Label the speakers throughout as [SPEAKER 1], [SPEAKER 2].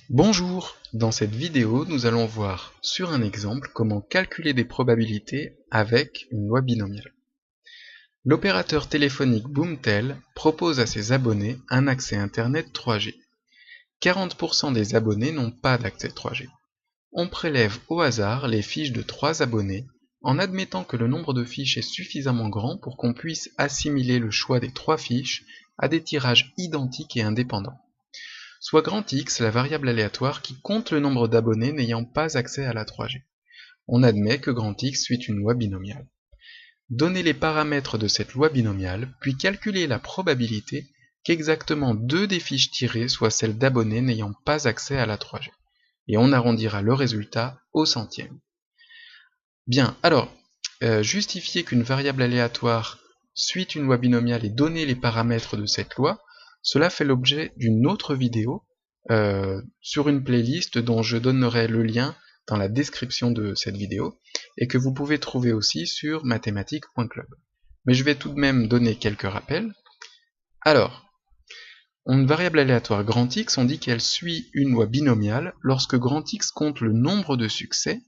[SPEAKER 1] Bonjour, dans cette vidéo nous allons voir sur un exemple comment calculer des probabilités avec une loi binomiale. L'opérateur téléphonique Boomtel propose à ses abonnés un accès Internet 3G. 40% des abonnés n'ont pas d'accès 3G. On prélève au hasard les fiches de 3 abonnés en admettant que le nombre de fiches est suffisamment grand pour qu'on puisse assimiler le choix des 3 fiches à des tirages identiques et indépendants. Soit grand X, la variable aléatoire qui compte le nombre d'abonnés n'ayant pas accès à la 3G. On admet que grand X suit une loi binomiale. Donnez les paramètres de cette loi binomiale, puis calculez la probabilité qu'exactement 2 des fiches tirées soient celles d'abonnés n'ayant pas accès à la 3G. Et on arrondira le résultat au centième. Bien, alors, justifier qu'une variable aléatoire suit une loi binomiale et donner les paramètres de cette loi, cela fait l'objet d'une autre vidéo sur une playlist dont je donnerai le lien dans la description de cette vidéo et que vous pouvez trouver aussi sur mathématiques.club. Mais je vais tout de même donner quelques rappels. Alors, une variable aléatoire grand X, on dit qu'elle suit une loi binomiale lorsque grand X compte le nombre de succès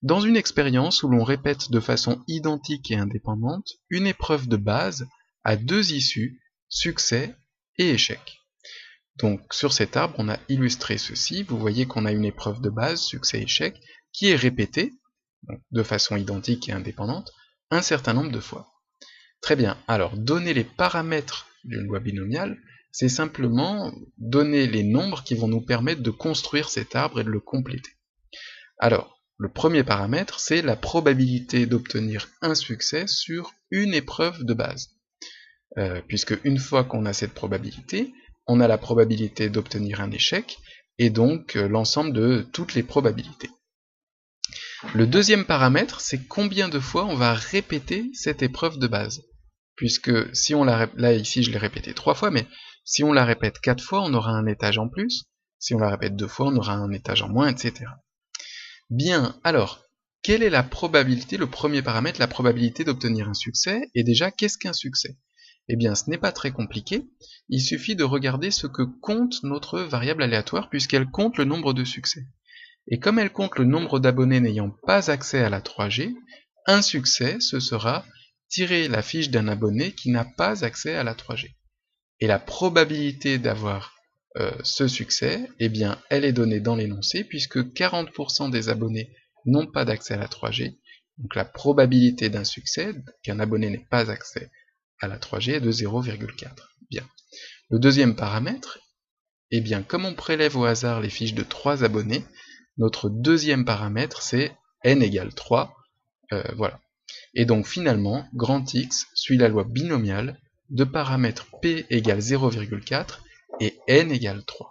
[SPEAKER 1] dans une expérience où l'on répète de façon identique et indépendante une épreuve de base à 2 issues, succès et échec. Donc sur cet arbre, on a illustré ceci. Vous voyez qu'on a une épreuve de base, succès-échec, qui est répétée, de façon identique et indépendante, un certain nombre de fois. Très bien, alors donner les paramètres d'une loi binomiale, c'est simplement donner les nombres qui vont nous permettre de construire cet arbre et de le compléter. Alors, le premier paramètre, c'est la probabilité d'obtenir un succès sur une épreuve de base. Puisque une fois qu'on a cette probabilité, on a la probabilité d'obtenir un échec, et donc l'ensemble de toutes les probabilités. Le deuxième paramètre, c'est combien de fois on va répéter cette épreuve de base. Puisque si on là ici je l'ai répété 3 fois, mais si on la répète 4 fois, on aura un étage en plus, si on la répète 2 fois, on aura un étage en moins, etc. Bien, alors, quelle est la probabilité, le premier paramètre, la probabilité d'obtenir un succès, et déjà, qu'est-ce qu'un succès ? Eh bien, ce n'est pas très compliqué, il suffit de regarder ce que compte notre variable aléatoire, puisqu'elle compte le nombre de succès. Et comme elle compte le nombre d'abonnés n'ayant pas accès à la 3G, un succès, ce sera tirer la fiche d'un abonné qui n'a pas accès à la 3G. Et la probabilité d'avoir ce succès, eh bien, elle est donnée dans l'énoncé, puisque 40% des abonnés n'ont pas d'accès à la 3G, donc la probabilité d'un succès, qu'un abonné n'ait pas accès à la 3G est de 0,4. Bien. Le deuxième paramètre, eh bien, comme on prélève au hasard les fiches de 3 abonnés, notre deuxième paramètre, c'est n égale 3, voilà. Et donc finalement, grand X suit la loi binomiale de paramètres p égale 0,4 et n égale 3.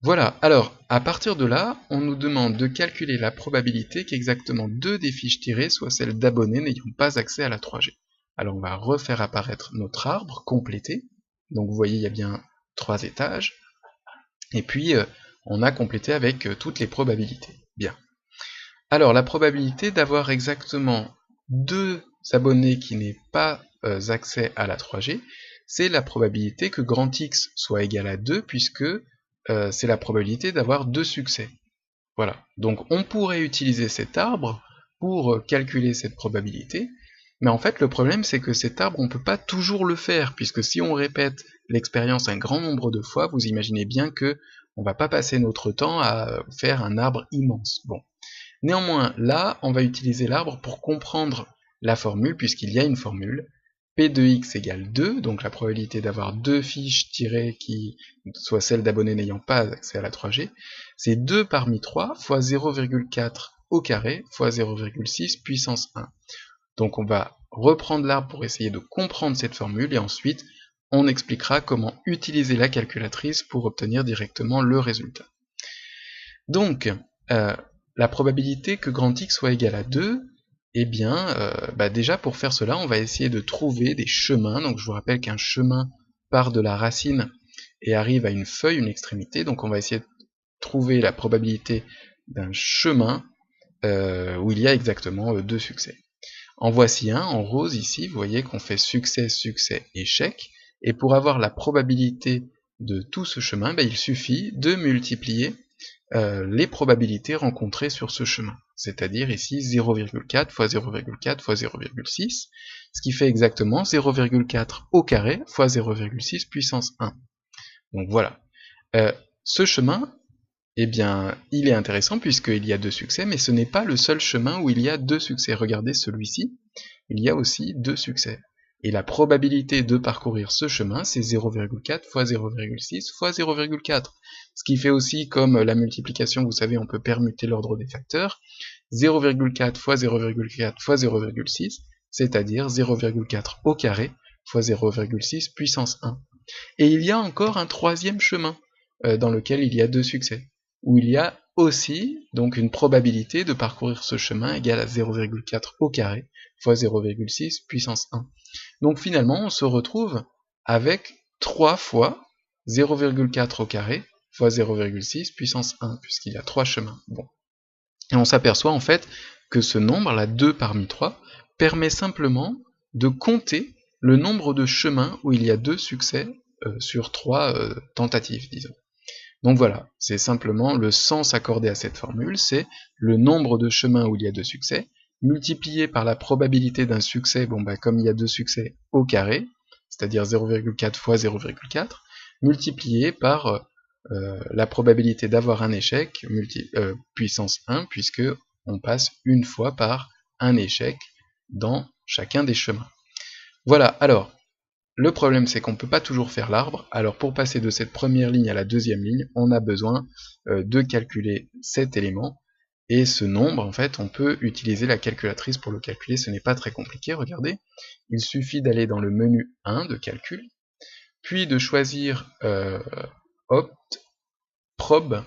[SPEAKER 1] Voilà, alors, à partir de là, on nous demande de calculer la probabilité qu'exactement 2 des fiches tirées soient celles d'abonnés n'ayant pas accès à la 3G. Alors on va refaire apparaître notre arbre complété. Donc vous voyez, il y a bien 3 étages. Et puis, on a complété avec toutes les probabilités. Bien. Alors, la probabilité d'avoir exactement 2 abonnés qui n'aient pas accès à la 3G, c'est la probabilité que grand X soit égal à 2, puisque c'est la probabilité d'avoir 2 succès. Voilà. Donc on pourrait utiliser cet arbre pour calculer cette probabilité, mais en fait le problème c'est que cet arbre on ne peut pas toujours le faire, puisque si on répète l'expérience un grand nombre de fois, vous imaginez bien que on va pas passer notre temps à faire un arbre immense. Bon. Néanmoins, là, on va utiliser l'arbre pour comprendre la formule, puisqu'il y a une formule, P de x égale 2, donc la probabilité d'avoir 2 fiches tirées qui soient celles d'abonnés n'ayant pas accès à la 3G, c'est 2 parmi 3 fois 0,4 au carré fois 0,6 puissance 1. Donc on va reprendre l'arbre pour essayer de comprendre cette formule, et ensuite on expliquera comment utiliser la calculatrice pour obtenir directement le résultat. Donc, la probabilité que grand X soit égal à 2, eh bien, déjà pour faire cela, on va essayer de trouver des chemins. Donc je vous rappelle qu'un chemin part de la racine et arrive à une feuille, une extrémité. Donc on va essayer de trouver la probabilité d'un chemin où il y a exactement 2 succès. En voici un, en rose ici, vous voyez qu'on fait succès, succès, échec. Et pour avoir la probabilité de tout ce chemin, il suffit de multiplier les probabilités rencontrées sur ce chemin. C'est-à-dire ici 0,4 fois 0,4 fois 0,6, ce qui fait exactement 0,4 au carré fois 0,6 puissance 1. Donc voilà. Ce chemin, eh bien, il est intéressant puisqu'il y a 2 succès, mais ce n'est pas le seul chemin où il y a 2 succès. Regardez celui-ci, il y a aussi 2 succès. Et la probabilité de parcourir ce chemin, c'est 0,4 fois 0,6 fois 0,4. Ce qui fait aussi, comme la multiplication, vous savez, on peut permuter l'ordre des facteurs, 0,4 fois 0,4 fois 0,6, c'est-à-dire 0,4 au carré fois 0,6 puissance 1. Et il y a encore un troisième chemin, dans lequel il y a 2 succès, où il y a aussi donc une probabilité de parcourir ce chemin égale à 0,4 au carré fois 0,6 puissance 1. Donc finalement, on se retrouve avec 3 fois 0,4 au carré fois 0,6 puissance 1, puisqu'il y a 3 chemins. Bon. Et on s'aperçoit en fait que ce nombre, la 2 parmi 3, permet simplement de compter le nombre de chemins où il y a 2 succès sur 3 tentatives, disons. Donc voilà, c'est simplement le sens accordé à cette formule, c'est le nombre de chemins où il y a 2 succès, multiplié par la probabilité d'un succès, comme il y a 2 succès au carré, c'est-à-dire 0,4 fois 0,4, multiplié par la probabilité d'avoir un échec, puissance 1, puisque on passe une fois par un échec dans chacun des chemins. Voilà, alors, le problème c'est qu'on ne peut pas toujours faire l'arbre, alors pour passer de cette première ligne à la deuxième ligne, on a besoin de calculer cet élément, et ce nombre, en fait, on peut utiliser la calculatrice pour le calculer, ce n'est pas très compliqué, regardez. Il suffit d'aller dans le menu 1 de calcul, puis de choisir Opt, Prob,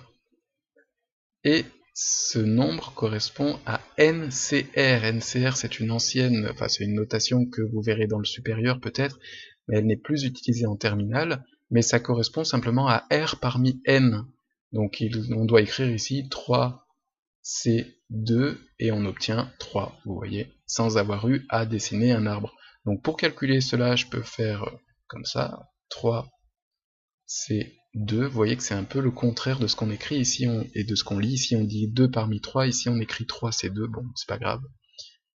[SPEAKER 1] et ce nombre correspond à NCR. NCR, c'est une ancienne, c'est une notation que vous verrez dans le supérieur peut-être, mais elle n'est plus utilisée en terminale, mais ça correspond simplement à R parmi N. Donc on doit écrire ici 3C2 et on obtient 3, vous voyez, sans avoir eu à dessiner un arbre. Donc pour calculer cela, je peux faire comme ça, 3C2, vous voyez que c'est un peu le contraire de ce qu'on écrit ici et de ce qu'on lit. Ici on dit 2 parmi 3, ici on écrit 3C2, bon, c'est pas grave.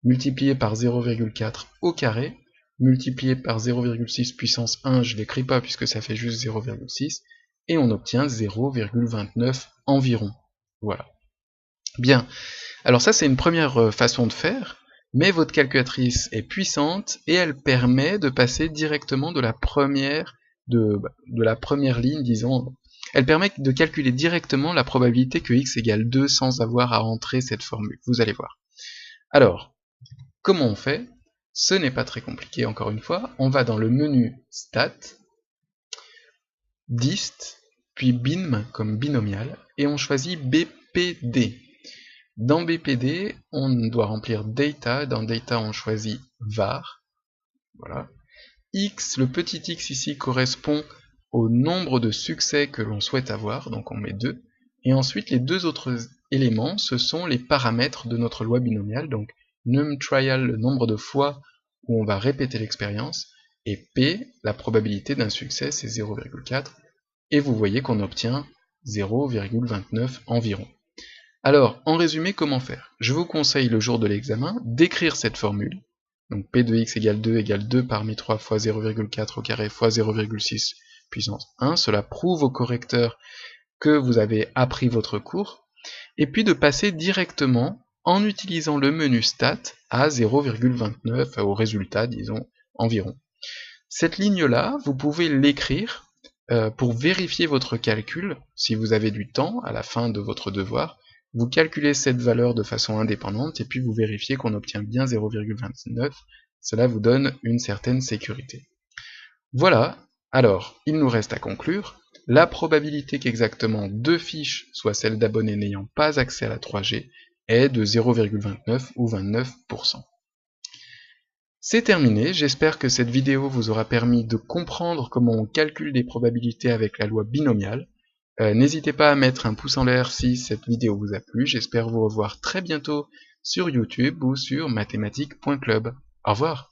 [SPEAKER 1] Multiplié par 0,4 au carré, multiplié par 0,6 puissance 1, je ne l'écris pas puisque ça fait juste 0,6, et on obtient 0,29 environ. Voilà. Bien, alors ça c'est une première façon de faire, mais votre calculatrice est puissante et elle permet de passer directement de la première ligne, disons. Elle permet de calculer directement la probabilité que x égale 2 sans avoir à entrer cette formule, vous allez voir. Alors, comment on fait? Ce n'est pas très compliqué, encore une fois. On va dans le menu Stat, Dist, puis Bin comme binomial, et on choisit BPD. Dans BPD, on doit remplir Data. Dans Data, on choisit var. Voilà. X, le petit x ici, correspond au nombre de succès que l'on souhaite avoir, donc on met 2. Et ensuite, les deux autres éléments, ce sont les paramètres de notre loi binomiale, donc numTrial, le nombre de fois où on va répéter l'expérience, et P, la probabilité d'un succès, c'est 0,4, et vous voyez qu'on obtient 0,29 environ. Alors, en résumé, comment faire? Je vous conseille le jour de l'examen d'écrire cette formule, donc P de x égale 2 parmi 3 fois 0,4 au carré fois 0,6 puissance 1, cela prouve au correcteur que vous avez appris votre cours, et puis de passer directement en utilisant le menu Stat à 0,29 au résultat, disons, environ. Cette ligne-là, vous pouvez l'écrire pour vérifier votre calcul, si vous avez du temps à la fin de votre devoir, vous calculez cette valeur de façon indépendante, et puis vous vérifiez qu'on obtient bien 0,29, cela vous donne une certaine sécurité. Voilà, alors, il nous reste à conclure. La probabilité qu'exactement 2 fiches soient celles d'abonnés n'ayant pas accès à la 3G est de 0,29 ou 29%. C'est terminé, j'espère que cette vidéo vous aura permis de comprendre comment on calcule des probabilités avec la loi binomiale. N'hésitez pas à mettre un pouce en l'air si cette vidéo vous a plu, j'espère vous revoir très bientôt sur YouTube ou sur mathématiques.club. Au revoir.